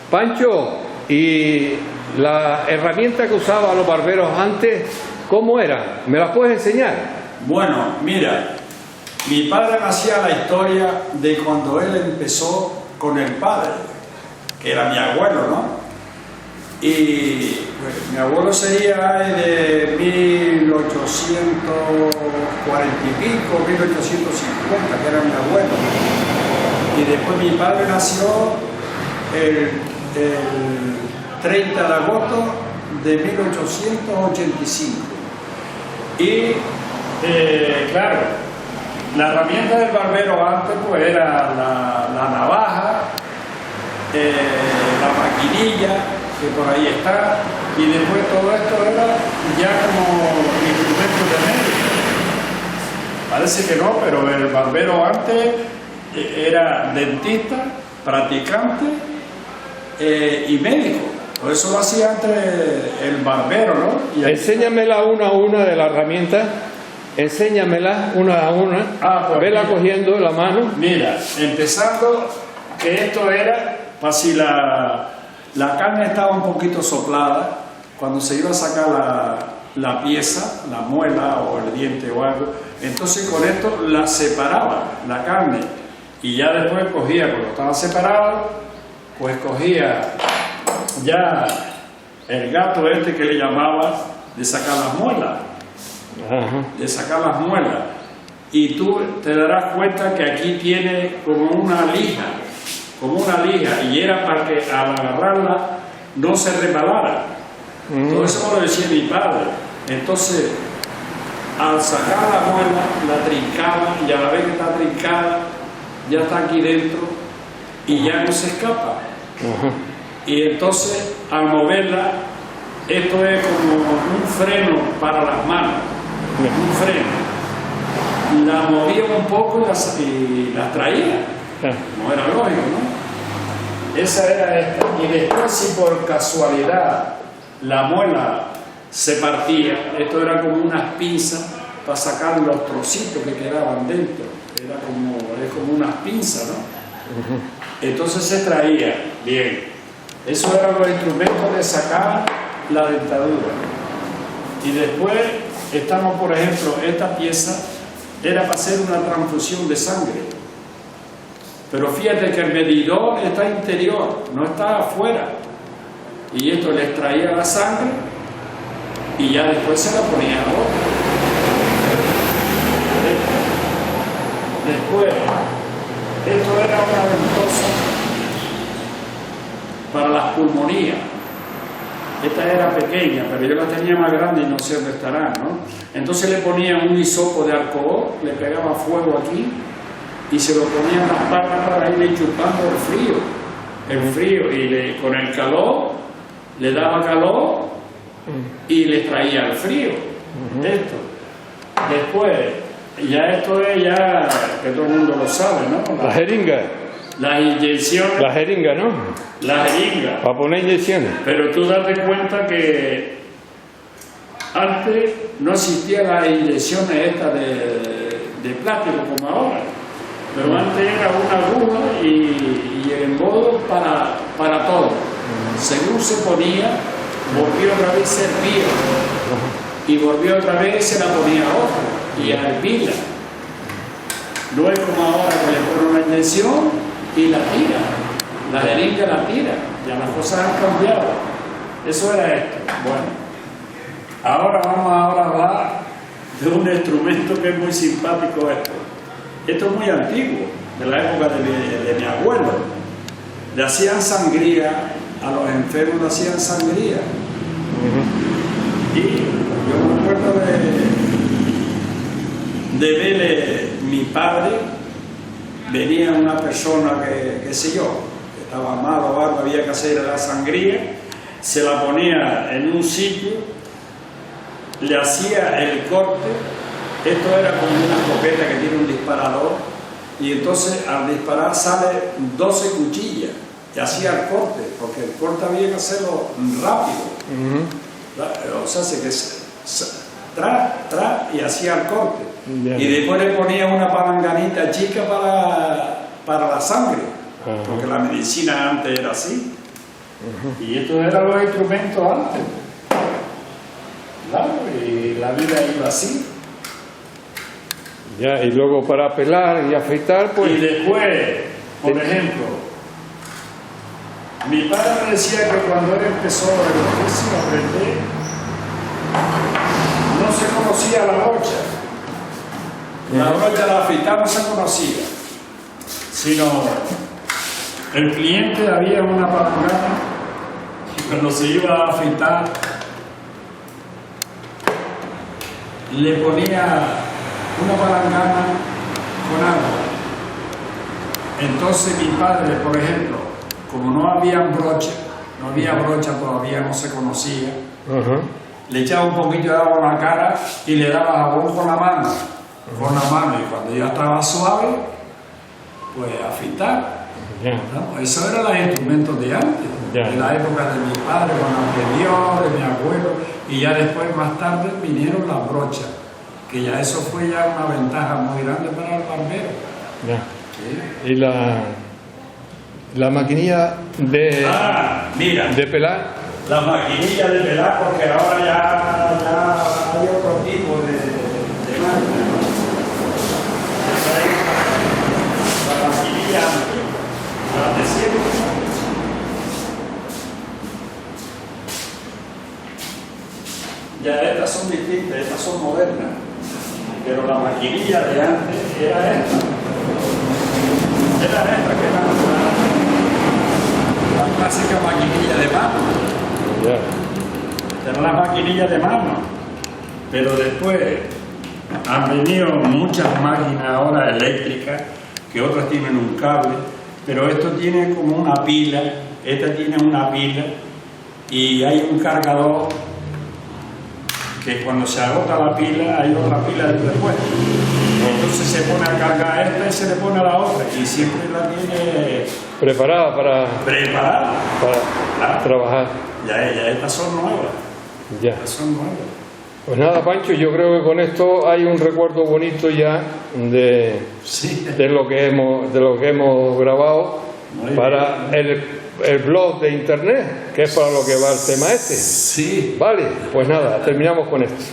Pancho, ¿y la herramienta que usaban los barberos antes, cómo era? ¿Me la puedes enseñar? Bueno, mira, mi padre me hacía la historia de cuando él empezó con el padre, que era mi abuelo, ¿no? Y pues, mi abuelo sería de 1840 y pico, 1850, que era mi abuelo. Y después mi padre nació el 30 de agosto de 1885. Y claro, la herramienta del barbero antes pues era la navaja, la maquinilla, que por ahí está, y después todo esto era ya como instrumentos de médico. Parece que no, pero el barbero antes era dentista, practicante y médico. Por eso lo hacía antes el barbero, ¿no? Y enséñamela una a una de la herramienta. Enséñamela una a una. Pues vela mira, cogiendo la mano. Mira, empezando que esto era para si la carne estaba un poquito soplada, cuando se iba a sacar la pieza, la muela o el diente o algo, entonces con esto la separaba la carne y ya después cogía, cuando estaba separado, pues cogía ya el gato este que le llamaba de sacar las muelas. Ajá. De sacar las muelas, y tú te darás cuenta que aquí tiene como una lija, y era para que al agarrarla no se resbalara. Todo eso me lo decía mi padre. Entonces, al sacar la muela, la trincaba, y a la vez que está trincada, ya está aquí dentro y ya no se escapa. Y entonces, al moverla, esto es como un freno para las manos. Un freno. La movía un poco y las traía. No era lógico, ¿no? Esa era esta. Y después, si por casualidad la muela se partía, esto era como unas pinzas para sacar los trocitos que quedaban dentro. Es como unas pinzas, ¿no? Entonces se traía. Bien. Eso eran los instrumentos de sacar la dentadura. Y después estamos, por ejemplo, esta pieza era para hacer una transfusión de sangre. Pero fíjate que el medidor está interior, no está afuera. Y esto le extraía la sangre y ya después se la ponía a otro. Después, esto era una ventosa para las pulmonías. Esta era pequeña, pero yo la tenía más grande y no sé dónde estará, ¿no? Entonces le ponían un hisopo de alcohol, le pegaba fuego aquí y se lo ponían en las patas para irle chupando el frío, y con el calor le daba calor y le traía el frío. Esto. Después, ya esto es ya que todo el mundo lo sabe, ¿no? La jeringa. Las inyecciones. La jeringa, ¿no? La jeringa. Para poner inyecciones. Pero tú date cuenta que antes no existían las inyecciones estas de plástico como ahora. Pero antes era una aguja y el embodo para todo. Según se ponía, volvió otra vez, servía. Y volvió otra vez, se la ponía a otra. Y a hervirla. No es como ahora que le ponen una inyección y la tira. La jeringa la tira. Ya las cosas han cambiado. Eso era esto. Bueno, ahora vamos a hablar de un instrumento que es muy simpático esto. Esto es muy antiguo, de la época de mi abuelo. Le hacían sangría, a los enfermos le hacían sangría. Y yo me acuerdo de ver mi padre, venía una persona que, qué sé yo, que estaba mal o algo, había que hacer la sangría, se la ponía en un sitio, le hacía el corte. Esto era como una escopeta que tiene un disparador, y entonces al disparar sale 12 cuchillas y hacía el corte, porque el corte había que hacerlo rápido. O sea, y hacía el corte. Y después le ponía una palanganita chica para la sangre, porque la medicina antes era así. Y estos eran los instrumentos antes. Claro, y la vida iba así. Ya, y luego para pelar y afeitar, pues... Y después, por ejemplo, mi padre me decía que cuando él empezó el oficio a aprender, no se conocía la brocha. La brocha de afeitar no se conocía, sino el cliente había una palangana y cuando se iba a afeitar le ponía una palangana con agua. Entonces mi padre, por ejemplo, como no había brocha todavía, no se conocía, le echaba un poquito de agua en la cara y le daba jabón con la mano, y cuando ya estaba suave, pues afeitar. ¿No? Eso eran los instrumentos de antes, de la época de mi padre, cuando aprendió, de mi abuelo, y ya después, más tarde, vinieron las brochas, que ya eso fue ya una ventaja muy grande para el barbero. ¿Sí? Y la maquinilla de pelar. La maquinilla de pelar, porque ahora ya hay otro tipo de máquina. La maquinilla antigua, la de siempre. Ya estas son distintas, estas son modernas. Pero la maquinilla de antes era esta. Era esta que era la clásica maquinilla de mano. Era la maquinilla de mano. Pero después han venido muchas máquinas ahora eléctricas, que otras tienen un cable, pero esto tiene como una pila, esta tiene una pila y hay un cargador que cuando se agota la pila hay otra pila después. Entonces se pone a cargar esta y se le pone a la otra y siempre la tiene preparada para trabajar. Ya estas son nuevas. Ya. Estas son nuevas. Pues nada, Pancho, yo creo que con esto hay un recuerdo bonito ya de lo que hemos grabado para el blog de internet, que es para lo que va el tema este. Sí. Vale, pues nada, terminamos con esto.